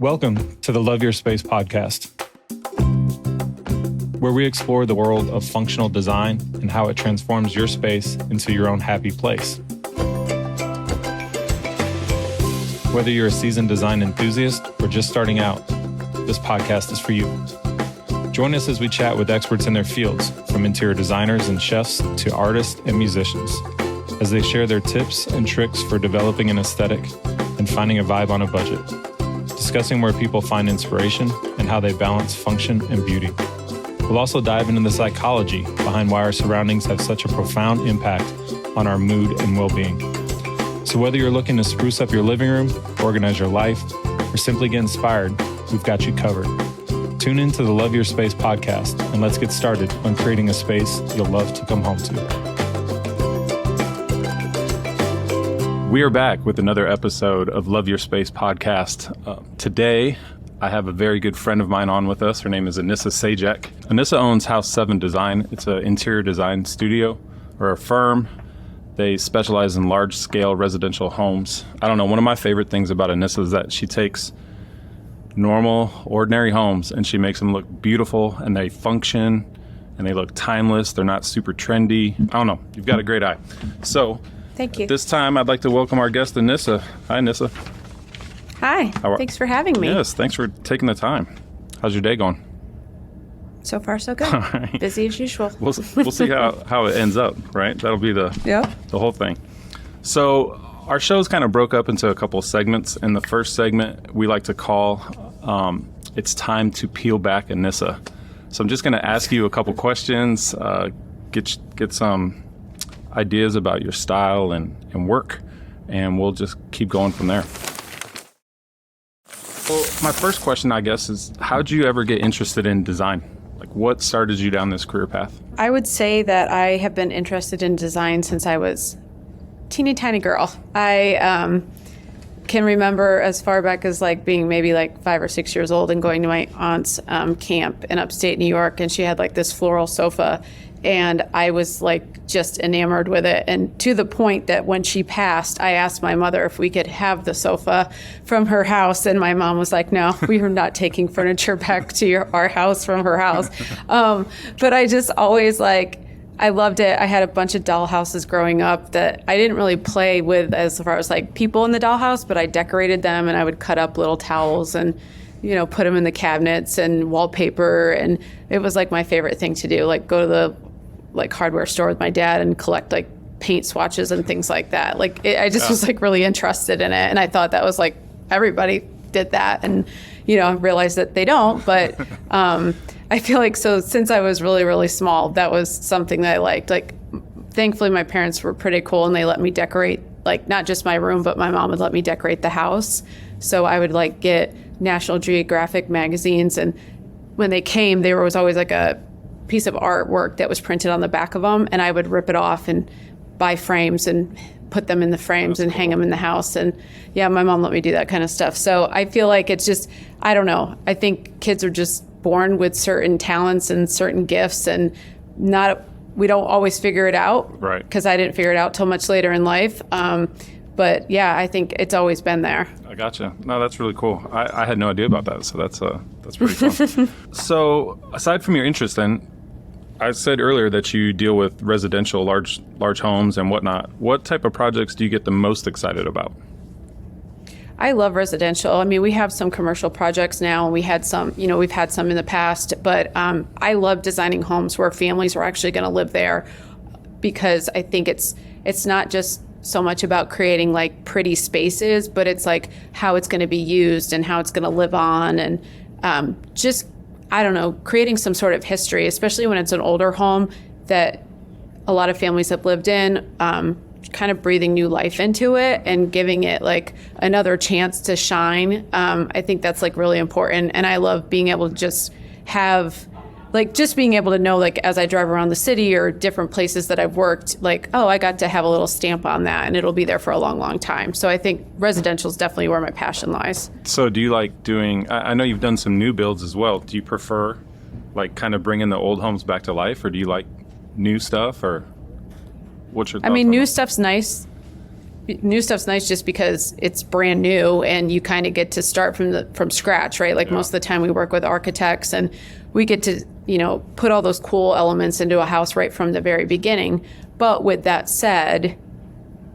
Welcome to the Love Your Space podcast, where we explore the world of functional design and how it transforms your space into your own happy place. Whether you're a seasoned design enthusiast or just starting out, this podcast is for you. Join us as we chat with experts in their fields, from interior designers and chefs to artists and musicians, as they share their tips and tricks for developing an aesthetic and finding a vibe on a budget, discussing where people find inspiration and how they balance function and beauty. We'll also dive into the psychology behind why our surroundings have such a profound impact on our mood and well-being. So whether you're looking to spruce up your living room, organize your life, or simply get inspired, we've got you covered. Tune in to the Love Your Space podcast, and let's get started on creating a space you'll love to come home to. We are back with another episode of Love Your Space podcast. Today, I have a very good friend of mine on with us. Her name is Anissa Zajac. Anissa owns House 7 Design. It's an interior design studio or a firm. They specialize in large-scale residential homes. I don't know, one of my favorite things about Anissa is that she takes normal, ordinary homes and she makes them look beautiful, and they function and they look timeless. They're not super trendy. I don't know. You've got a great eye. So, thank you. This time, I'd like to welcome our guest, Anissa. Hi, Anissa. Hi. Thanks for having me. Yes, thanks for taking the time. How's your day going? So far, so good. All right. Busy as usual. We'll see how it ends up, right? That'll be the whole thing. So our show's kind of broke up into a couple of segments. In the first segment, we like to call It's Time to Peel Back Anissa. So I'm just going to ask you a couple questions, get some ideas about your style and work, and we'll just keep going from there. Well, my first question, I guess, is how'd you ever get interested in design? Like, what started you down this career path? I would say that I have been interested in design since I was a teeny tiny girl. I can remember as far back as like being maybe like 5 or 6 years old and going to my aunt's camp in upstate New York, and she had like this floral sofa, and I was like just enamored with it. And to the point that when she passed, I asked my mother if we could have the sofa from her house. And my mom was like, no, we are not taking furniture back to our house from her house. But I just always I loved it. I had a bunch of doll houses growing up that I didn't really play with as far as like people in the dollhouse, but I decorated them, and I would cut up little towels and put them in the cabinets and wallpaper. And it was like my favorite thing to do, like go to the hardware store with my dad and collect like paint swatches and things like that. I just was like really interested in it. And I thought that was like, everybody did that. And, I realized that they don't, but I feel like, so since I was really, really small, that was something that I liked. Like, thankfully my parents were pretty cool, and they let me decorate, like not just my room, but my mom would let me decorate the house. So I would like get National Geographic magazines, and when they came, there was always like a piece of artwork that was printed on the back of them, and I would rip it off and buy frames and put them in the frames and hang them in the house. And yeah, my mom let me do that kind of stuff. So I feel like it's just, I don't know, I think kids are just born with certain talents and certain gifts, and we don't always figure it out, right? Because I didn't figure it out till much later in life. But yeah, I think it's always been there. I gotcha. No, that's really cool. I had no idea about that, so that's pretty fun. So aside from your interest then, I said earlier that you deal with residential, large homes and whatnot. What type of projects do you get the most excited about? I love residential. I mean, we have some commercial projects now, and we've had some in the past, but I love designing homes where families are actually going to live there, because I think it's not just so much about creating like pretty spaces, but it's like how it's going to be used and how it's going to live on, and just, I don't know, creating some sort of history, especially when it's an older home that a lot of families have lived in, kind of breathing new life into it and giving it like another chance to shine. I think that's like really important. And I love being able to just have, like, just being able to know, like, as I drive around the city or different places that I've worked, like, oh, I got to have a little stamp on that, and it'll be there for a long, long time. So I think residential is definitely where my passion lies. So do you like doing, I know you've done some new builds as well. Do you prefer, like, kind of bringing the old homes back to life, or do you like new stuff, or what's your thoughts? I mean, new stuff's nice. new stuff's nice just because it's brand new and you kind of get to start from scratch, right? Like most of the time we work with architects and we get to, put all those cool elements into a house right from the very beginning. But with that said,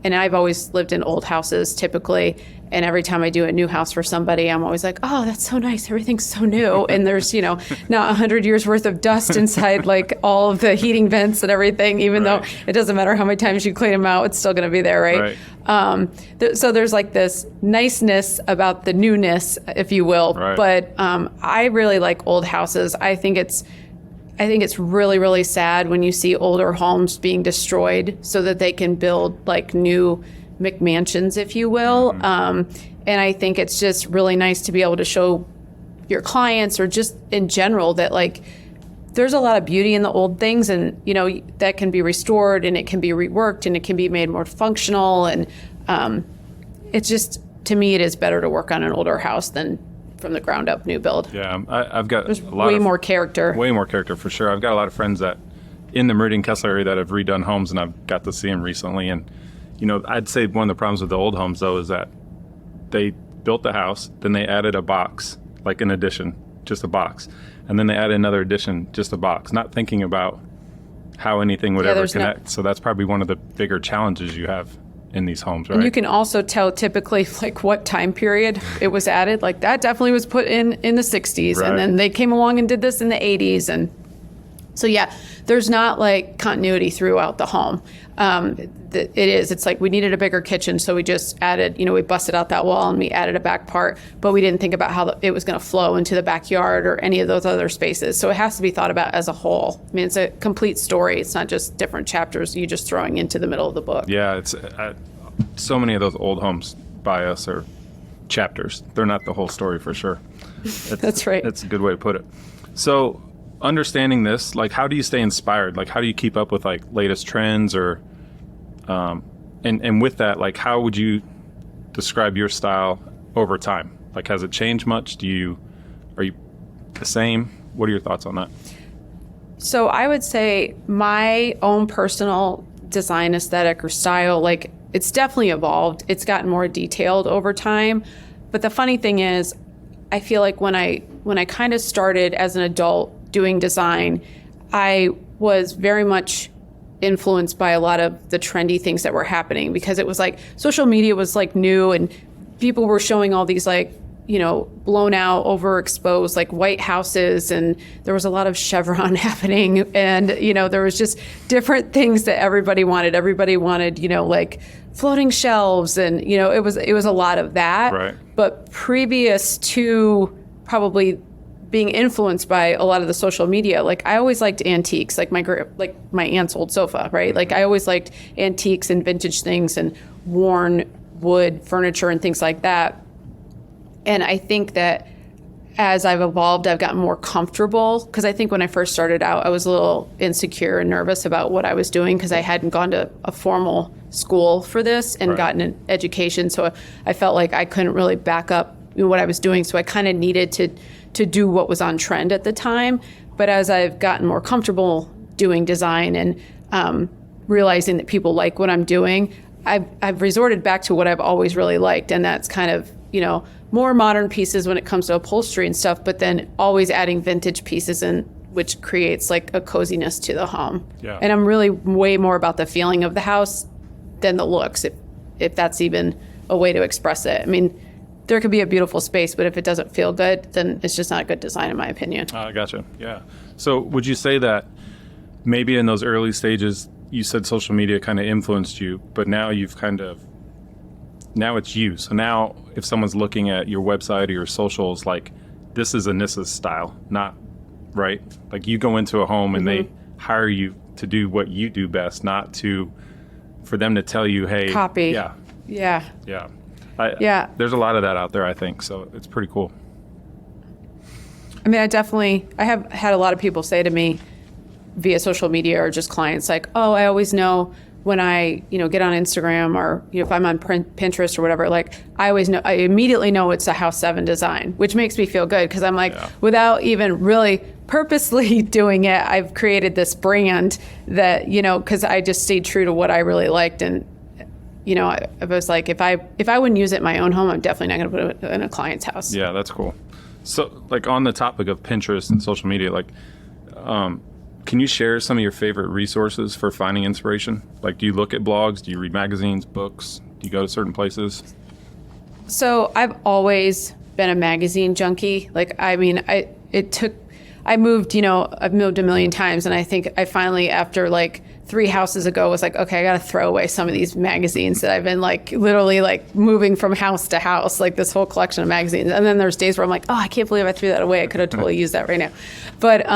and I've always lived in old houses typically, and every time I do a new house for somebody, I'm always like, oh, that's so nice. Everything's so new. And there's, not 100 years worth of dust inside like all of the heating vents and everything, even though it doesn't matter how many times you clean them out, it's still going to be there, right? So there's like this niceness about the newness, if you will. But I really like old houses. I think it's really, really sad when you see older homes being destroyed so that they can build like new McMansions, if you will. And I think it's just really nice to be able to show your clients or just in general that like there's a lot of beauty in the old things and, that can be restored and it can be reworked and it can be made more functional. And it's just, to me, it is better to work on an older house than from the ground up new build. Yeah, I've got There's way more character. Way more character for sure. I've got a lot of friends that in the Meridian Kessler area that have redone homes, and I've got to see them recently. And I'd say one of the problems with the old homes though is that they built the house, then they added a box, like an addition, just a box, and then they added another addition, just a box, not thinking about how anything would ever connect. So that's probably one of the bigger challenges you have in these homes, right? And you can also tell typically like what time period it was added. Like that definitely was put in the 60s, and then they came along and did this in the 80s. And so, there's not like continuity throughout the home. It's like we needed a bigger kitchen, so we just added, we busted out that wall and we added a back part, but we didn't think about how it was going to flow into the backyard or any of those other spaces. So it has to be thought about as a whole. I mean, it's a complete story. It's not just different chapters you just throwing into the middle of the book. Yeah, it's so many of those old homes by us are chapters. They're not the whole story for sure. That's right. That's a good way to put it. So understanding this, like, how do you stay inspired? Like, how do you keep up with like latest trends or and with that, like, how would you describe your style over time? Like, has it changed much? Are you the same? What are your thoughts on that? So I would say my own personal design aesthetic or style, like, it's definitely evolved. It's gotten more detailed over time. But the funny thing is, I feel like when I kind of started as an adult doing design, I was very much influenced by a lot of the trendy things that were happening, because it was like social media was like new and people were showing all these like, blown out, overexposed like white houses, and there was a lot of chevron happening, and there was just different things that everybody wanted. Everybody wanted, like floating shelves, and it was a lot of that. Right. But previous to probably being influenced by a lot of the social media, like I always liked antiques, like my aunt's old sofa, right? Like I always liked antiques and vintage things and worn wood furniture and things like that. And I think that as I've evolved, I've gotten more comfortable, because I think when I first started out, I was a little insecure and nervous about what I was doing because I hadn't gone to a formal school for this and gotten an education. So I felt like I couldn't really back up what I was doing. So I kind of needed to do what was on trend at the time. But as I've gotten more comfortable doing design and realizing that people like what I'm doing, I've resorted back to what I've always really liked. And that's kind of, more modern pieces when it comes to upholstery and stuff, but then always adding vintage pieces in, which creates like a coziness to the home. Yeah. And I'm really way more about the feeling of the house than the looks, if that's even a way to express it. I mean, there could be a beautiful space, but if it doesn't feel good, then it's just not a good design, in my opinion. I gotcha. Yeah. So would you say that maybe in those early stages, you said social media kind of influenced you, but now now it's you. So now if someone's looking at your website or your socials, like, this is Anissa's style, not right. Like, you go into a home and they hire you to do what you do best, not for them to tell you, hey, copy. Yeah. There's a lot of that out there, I think. So it's pretty cool. I mean, I have had a lot of people say to me via social media or just clients like, oh, I always know when I, get on Instagram or, if I'm on Pinterest or whatever, like I immediately know it's a House 7 design, which makes me feel good, because I'm like, without even really purposely doing it, I've created this brand that, because I just stayed true to what I really liked. And I was like, if I wouldn't use it in my own home, I'm definitely not going to put it in a client's house. Yeah, that's cool. So, like, on the topic of Pinterest and social media, like, can you share some of your favorite resources for finding inspiration? Like, do you look at blogs? Do you read magazines, books? Do you go to certain places? So I've always been a magazine junkie. Like, I mean, I've moved a million times, and I think I finally, after like 3 houses ago, was like, okay, I got to throw away some of these magazines that I've been like literally like moving from house to house, like this whole collection of magazines. And then there's days where I'm like, oh, I can't believe I threw that away. I could have totally used that right now. But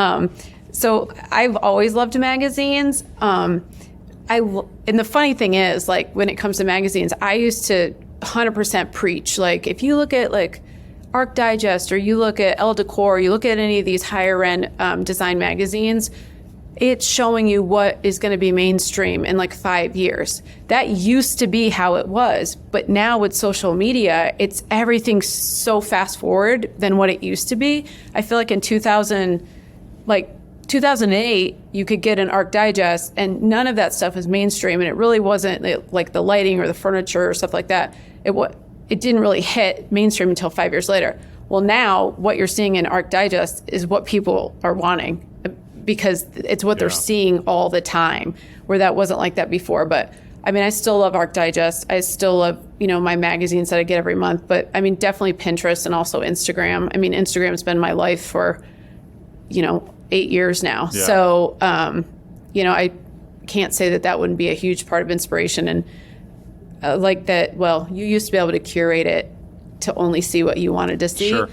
so I've always loved magazines. And the funny thing is, like, when it comes to magazines, I used to 100% preach. Like, if you look at like Arc Digest, or you look at Elle Decor, you look at any of these higher end design magazines, it's showing you what is going to be mainstream in like 5 years. That used to be how it was, but now with social media, it's everything so fast forward than what it used to be. I feel like in 2008, you could get an Arc Digest, and none of that stuff was mainstream, and it really wasn't like the lighting or the furniture or stuff like that. It didn't really hit mainstream until 5 years later. Well, now what you're seeing in Arc Digest is what people are wanting, because it's what they're seeing all the time, where that wasn't like that before. But I mean, I still love Arc Digest. I still love, my magazines that I get every month. But I mean, definitely Pinterest and also Instagram. I mean, Instagram's been my life for, 8 years now. Yeah. So, I can't say that wouldn't be a huge part of inspiration. And like that, well, you used to be able to curate it to only see what you wanted to see. Sure.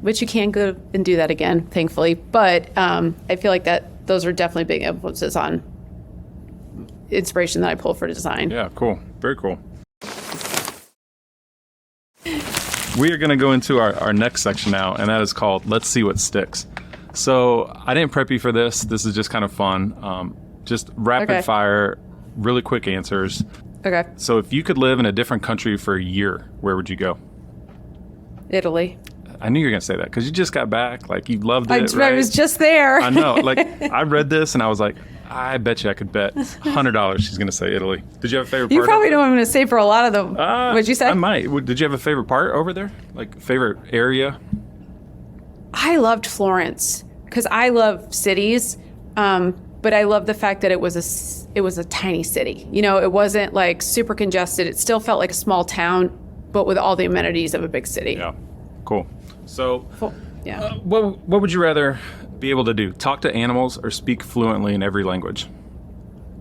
Which you can't go and do that again, thankfully. But I feel like those are definitely big influences on inspiration that I pull for design. Yeah, cool. Very cool. We are going to go into our next section now, and that is called Let's See What Sticks. So I didn't prep you for this. This is just kind of fun. Just rapid fire, really quick answers. Okay. So if you could live in a different country for a year, where would you go? Italy. I knew you were going to say that because you just got back. Like, you loved it, right? I was just there. I know. Like, I read this and I was like, I bet you I could bet $100 she's going to say Italy. Did you have a favorite part? You probably know what I'm going to say for a lot of them. What'd you say? I might. Did you have a favorite part over there? Like, favorite area? I loved Florence because I love cities. But I love the fact that it was a tiny city. It wasn't like super congested. It still felt like a small town, but with all the amenities of a big city. Yeah. Cool. So, yeah. What would you rather be able to do? Talk to animals or speak fluently in every language?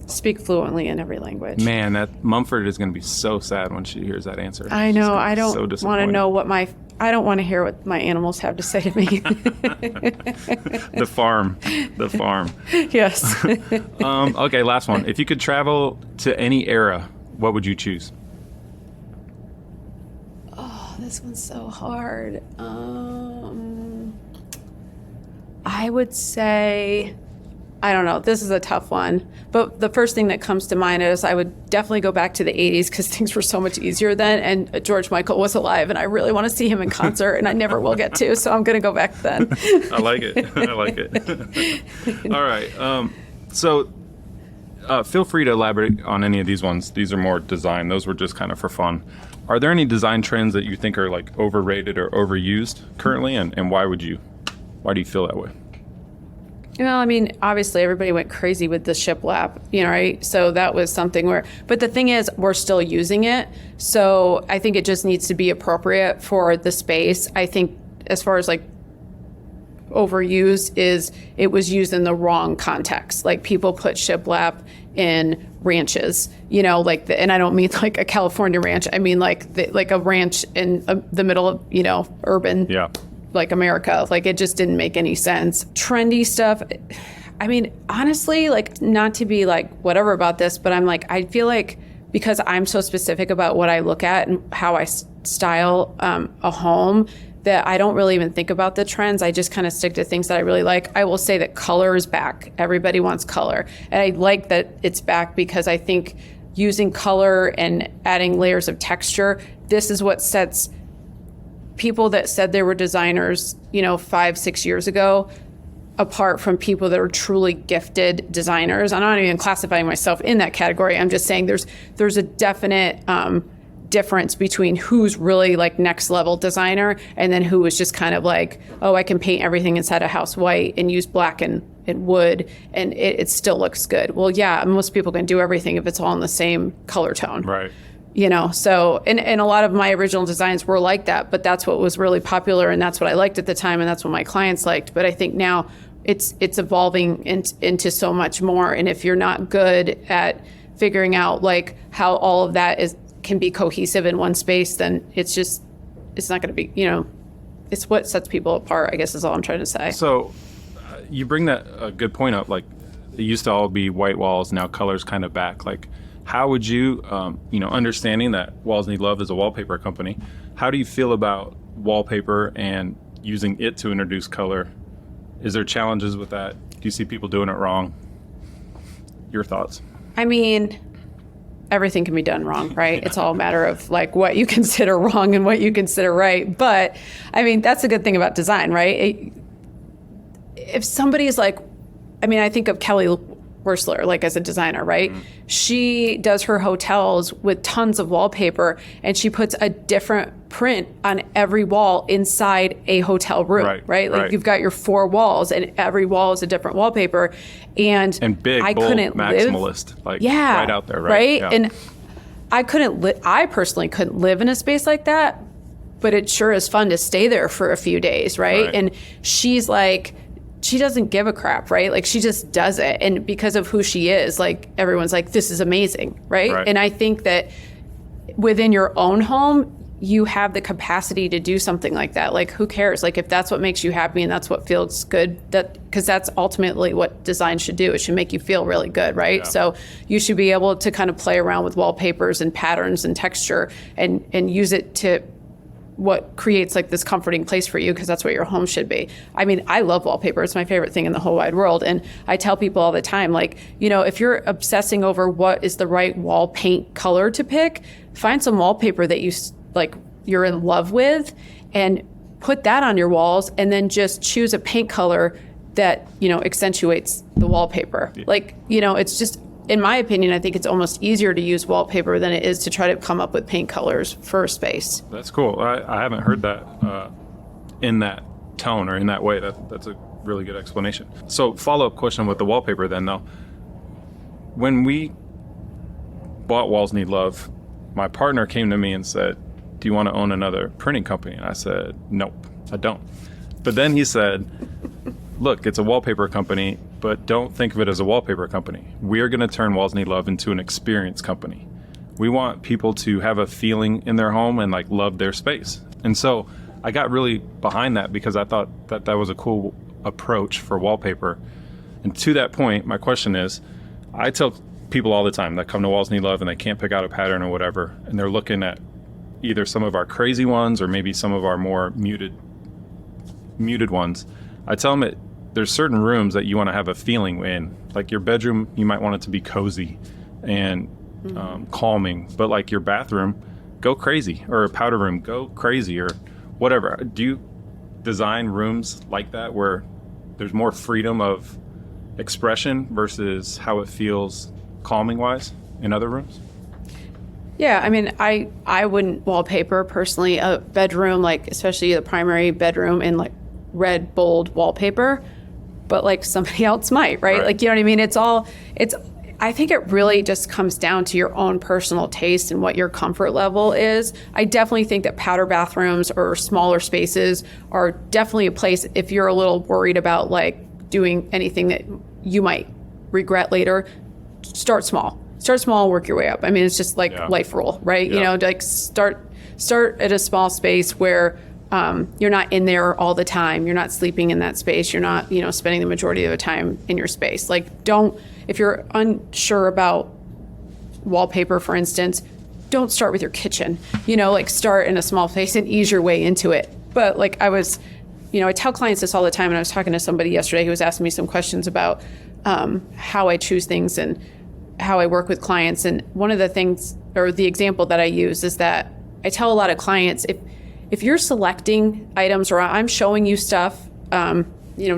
Speak fluently in every language. Man, that Mumford is going to be so sad when she hears that answer. I know. I don't want to know I don't want to hear what my animals have to say to me. The farm. Yes. Okay, last one. If you could travel to any era, what would you choose? Oh, this one's so hard. I would say, I don't know. This is a tough one. But the first thing that comes to mind is I would definitely go back to the 80s because things were so much easier then. And George Michael was alive, and I really want to see him in concert, and I never will get to. So I'm going to go back then. I like it. All right. So feel free to elaborate on any of these ones. These are more design. Those were just kind of for fun. Are there any design trends that you think are like overrated or overused currently? And why do you feel that way? Well, I mean, obviously everybody went crazy with the shiplap, right? So that was something but the thing is, we're still using it. So I think it just needs to be appropriate for the space. I think as far as like overused it was used in the wrong context. Like, people put shiplap in ranches, and I don't mean like a California ranch. I mean like a ranch in the middle of, urban. Yeah. Like America. Like, it just didn't make any sense. Trendy stuff. I mean, honestly, like, not to be like whatever about this, but I'm like, I feel like because I'm so specific about what I look at and how I style a home, that I don't really even think about the trends. I just kind of stick to things that I really like. I will say that color is back. Everybody wants color. And I like that it's back because I think using color and adding layers of texture, this is what sets people that said they were designers, 5-6 years ago, apart from people that are truly gifted designers. I'm not even classifying myself in that category. I'm just saying there's a definite difference between who's really like next level designer and then who is just kind of like, oh, I can paint everything inside a house white and use black and wood and it still looks good. Well, yeah, most people can do everything if it's all in the same color tone. Right. So and a lot of my original designs were like that, but that's what was really popular and that's what I liked at the time and that's what my clients liked. But I think now it's evolving into so much more. And if you're not good at figuring out like how all of that can be cohesive in one space, then it's not going to be, it's what sets people apart, I guess is all I'm trying to say. So you bring that a good point up. Like it used to all be white walls. Now color's kind of back. Like how would you, understanding that Walls Need Love is a wallpaper company, how do you feel about wallpaper and using it to introduce color? Is there challenges with that? Do you see people doing it wrong? Your thoughts? I mean, everything can be done wrong, right? It's all a matter of like what you consider wrong and what you consider right. But I mean, that's a good thing about design, right? If somebody's like, I think of Kelly Wersler, like as a designer, right? Mm-hmm. She does her hotels with tons of wallpaper and she puts a different print on every wall inside a hotel room, right? Like you've got your 4 walls and every wall is a different wallpaper. And big, bold, maximalist, right out there, right? Yeah. And I personally couldn't live in a space like that, but it sure is fun to stay there for a few days, right? And she's like, she doesn't give a crap, right? Like she just does it. And because of who she is, like everyone's like, this is amazing, right? And I think that within your own home, you have the capacity to do something like that. Like who cares? Like if that's what makes you happy and that's what feels good, because that's ultimately what design should do. It should make you feel really good, right? Yeah. So you should be able to kind of play around with wallpapers and patterns and texture and use it to what creates like this comforting place for you, because that's what your home should be. I mean, I love wallpaper. It's my favorite thing in the whole wide world. And I tell people all the time, like, if you're obsessing over what is the right wall paint color to pick, find some wallpaper that you're in love with and put that on your walls, and then just choose a paint color that, accentuates the wallpaper. Yeah. It's just, in my opinion, I think it's almost easier to use wallpaper than it is to try to come up with paint colors for a space. That's cool. I haven't heard that in that tone or in that way. That's a really good explanation. So follow-up question with the wallpaper then, though. When we bought Walls Need Love, my partner came to me and said, do you want to own another printing company? And I said, nope, I don't. But then he said, look, it's a wallpaper company, but don't think of it as a wallpaper company. We're going to turn Walls Need Love into an experience company. We want people to have a feeling in their home and love their space. And so I got really behind that because I thought that was a cool approach for wallpaper. And to that point, my question is, I tell people all the time that come to Walls Need Love and they can't pick out a pattern or whatever, and they're looking at either some of our crazy ones or maybe some of our more muted ones. I tell them there's certain rooms that you want to have a feeling in. Like your bedroom, you might want it to be cozy and calming, but your bathroom, go crazy, or a powder room, go crazy, or whatever. Do you design rooms like that where there's more freedom of expression versus how it feels calming wise in other rooms? Yeah, I mean, I wouldn't wallpaper personally a bedroom, especially the primary bedroom, in red, bold wallpaper, but somebody else might, right? You know what I mean? I think it really just comes down to your own personal taste and what your comfort level is. I definitely think that powder bathrooms or smaller spaces are definitely a place if you're a little worried about doing anything that you might regret later. Start small, work your way up. I mean, it's just life rule, right? Yeah. Start at a small space where you're not in there all the time. You're not sleeping in that space. You're not, spending the majority of the time in your space. If you're unsure about wallpaper, for instance, don't start with your kitchen. Start in a small space and ease your way into it. But I tell clients this all the time, and I was talking to somebody yesterday who was asking me some questions about how I choose things and how I work with clients. And one of the things, or the example that I use, is that I tell a lot of clients, if you're selecting items or I'm showing you stuff,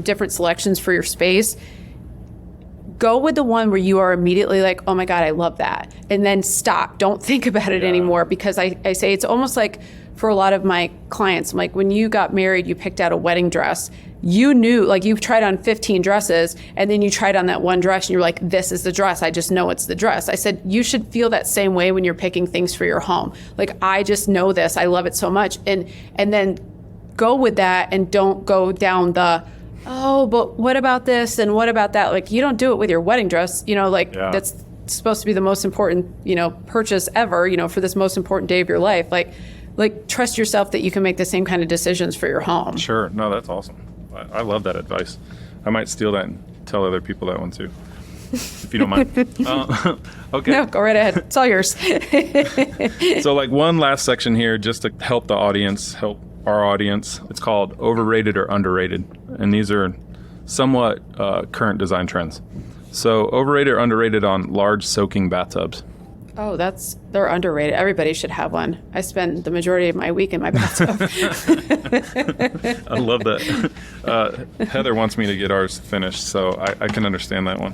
different selections for your space, go with the one where you are immediately like, oh my God, I love that. And then stop. Don't think about it anymore, because I say it's almost like for a lot of my clients, I'm like, when you got married, you picked out a wedding dress. You knew, like, you've tried on 15 dresses, and then you tried on that one dress and you're like, this is the dress. I just know it's the dress. I said, you should feel that same way when you're picking things for your home. Like, I just know this. I love it so much. And then go with that, and don't go down the, oh, but what about this and what about that? Like, you don't do it with your wedding dress, that's supposed to be the most important, purchase ever, for this most important day of your life. Like trust yourself that you can make the same kind of decisions for your home. Sure. No, that's awesome. I love that advice. I might steal that and tell other people that one too, if you don't mind. Okay. No, go right ahead. It's all yours. So like one last section here, just to help our audience. It's called Overrated or Underrated. And these are somewhat current design trends. So overrated or underrated on large soaking bathtubs. Oh, they're underrated. Everybody should have one. I spend the majority of my week in my bathtub. I love that. Heather wants me to get ours finished, so I can understand that one.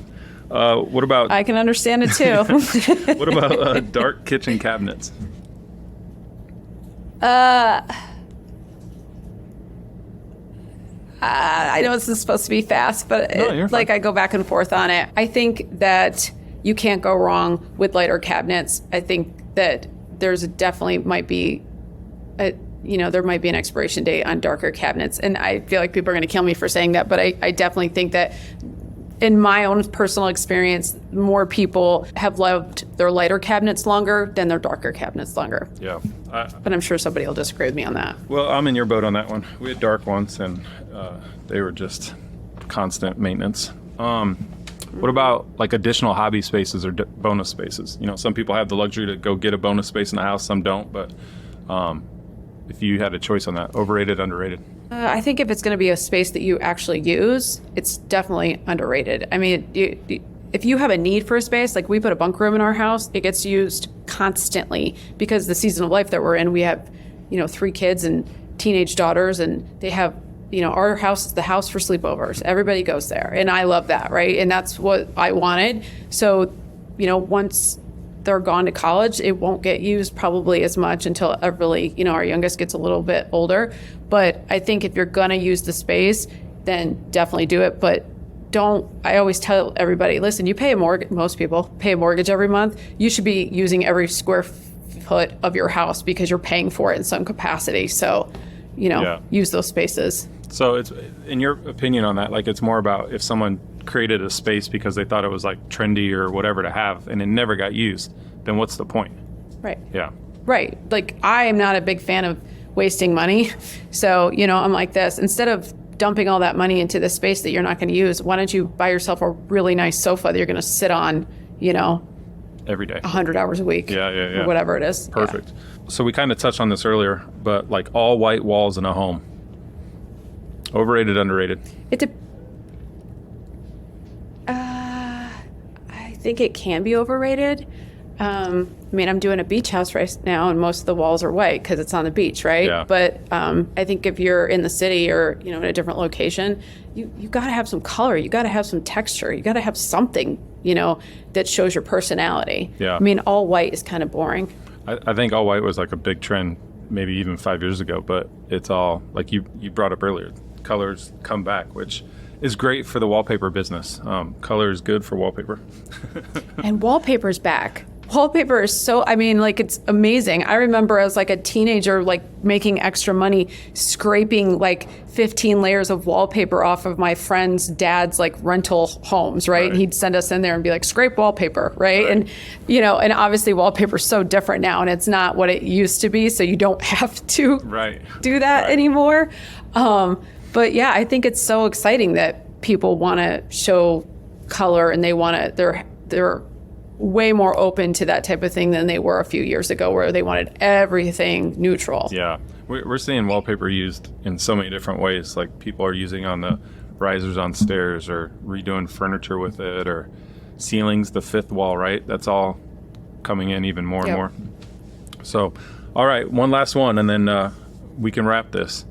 What about... I can understand it too. What about dark kitchen cabinets? I know this is supposed to be fast, but No, I go back and forth on it. I think that you can't go wrong with lighter cabinets. I think that there's definitely might be there might be an expiration date on darker cabinets. And I feel like people are going to kill me for saying that, but I definitely think that in my own personal experience, more people have loved their lighter cabinets longer than their darker cabinets longer. Yeah. But I'm sure somebody will disagree with me on that. Well, I'm in your boat on that one. We had dark ones, and they were just constant maintenance. What about like additional hobby spaces or bonus spaces? Some people have the luxury to go get a bonus space in the house, some don't. But if you had a choice on that, overrated, underrated? I think if it's going to be a space that you actually use, it's definitely underrated. I mean, if you have a need for a space, like we put a bunk room in our house, it gets used constantly because the season of life that we're in, we have, 3 kids and teenage daughters, and they have, our house is the house for sleepovers. Everybody goes there, and I love that, right? And that's what I wanted. So, once they're gone to college, it won't get used probably as much until our youngest gets a little bit older. But I think if you're going to use the space, then definitely do it. But I always tell everybody, listen, you pay a mortgage, most people pay a mortgage every month. You should be using every square foot of your house because you're paying for it in some capacity. So, use those spaces. So it's, in your opinion on that, like it's more about if someone created a space because they thought it was like trendy or whatever to have and it never got used, then what's the point? Right. Yeah. Right. Like I am not a big fan of wasting money. So, I'm like this. Instead of dumping all that money into the space that you're not going to use, why don't you buy yourself a really nice sofa that you're going to sit on, every day, 100 hours a week. Yeah. Or whatever it is. Perfect. Yeah. So we kind of touched on this earlier, but like all white walls in a home, overrated, underrated? I think it can be overrated. I'm doing a beach house right now, and most of the walls are white because it's on the beach, right? Yeah. But I think if you're in the city or in a different location, you got to have some color. You got to have some texture. You got to have something that shows your personality. Yeah. All white is kind of boring. I think all white was like a big trend, maybe even 5 years ago. But it's all like you brought up earlier. Colors come back, which is great for the wallpaper business. Color is good for wallpaper. And wallpaper's back. Wallpaper is so, it's amazing. I remember as like a teenager, making extra money, scraping 15 layers of wallpaper off of my friend's dad's rental homes, right? And he'd send us in there and be like, scrape wallpaper, right? And, and obviously wallpaper's so different now and it's not what it used to be. So you don't have to do that anymore. But yeah, I think it's so exciting that people want to show color and they want to, they're way more open to that type of thing than they were a few years ago where they wanted everything neutral. Yeah. We're seeing wallpaper used in so many different ways. Like people are using on the risers on stairs or redoing furniture with it or ceilings, the fifth wall, right? That's all coming in even more and more. So, all right, one last one and then we can wrap this.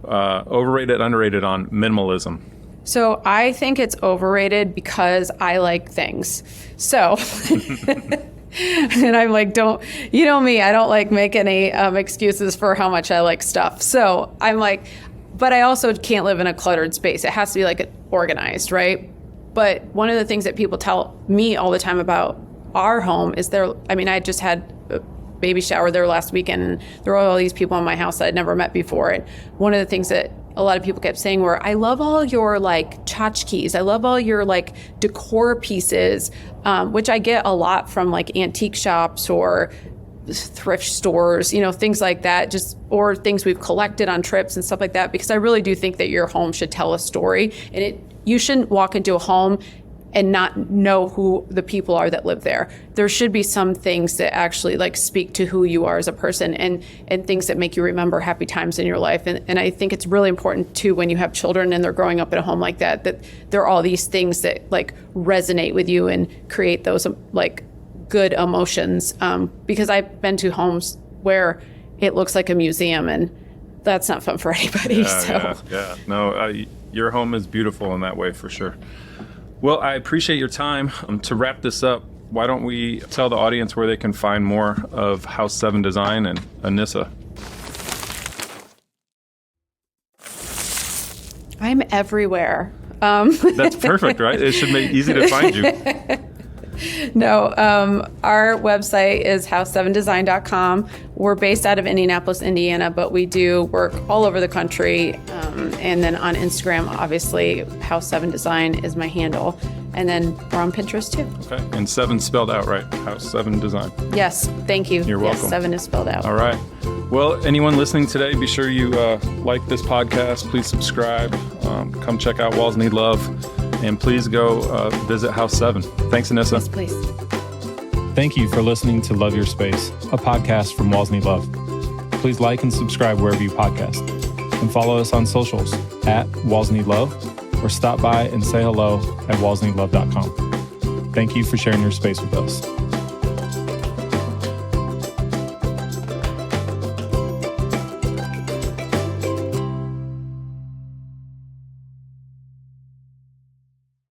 Overrated, underrated on minimalism. So I think it's overrated because I like things. So, and I'm like, you know me, I don't like make any excuses for how much I like stuff. So I'm like, but I also can't live in a cluttered space. It has to be like organized, right? But one of the things that people tell me all the time about our home is I just had a baby shower there last weekend, and there were all these people in my house that I'd never met before. And one of the things that a lot of people kept saying were, I love all your like tchotchkes. I love all your like decor pieces, which I get a lot from like antique shops or thrift stores, things like that, or things we've collected on trips and stuff like that, because I really do think that your home should tell a story, and you shouldn't walk into a home and not know who the people are that live there. There should be some things that actually like speak to who you are as a person, and things that make you remember happy times in your life. And I think it's really important too, when you have children and they're growing up in a home like that there are all these things that like resonate with you and create those like good emotions. Because I've been to homes where it looks like a museum, and that's not fun for anybody. Yeah. No, your home is beautiful in that way for sure. Well, I appreciate your time. To wrap this up, why don't we tell the audience where they can find more of House 7 Design and Anissa? I'm everywhere. That's perfect, right? It should make it easy to find you. No, our website is house7design.com. We're based out of Indianapolis, Indiana, but we do work all over the country. And then on Instagram, obviously, House 7 Design is my handle. And then we're on Pinterest too. Okay. And 7 spelled out, right? House 7 Design. Yes. Thank you. You're welcome. Yes, 7 is spelled out. All right. Well, anyone listening today, be sure you like this podcast. Please subscribe. Come check out Walls Need Love. And please go visit House 7. Thanks, Anissa. Yes, please. Thank you for listening to Love Your Space, a podcast from Walls Need Love. Please like and subscribe wherever you podcast. And follow us on socials at Walls Need Love, or stop by and say hello at wallsneedlove.com. Thank you for sharing your space with us.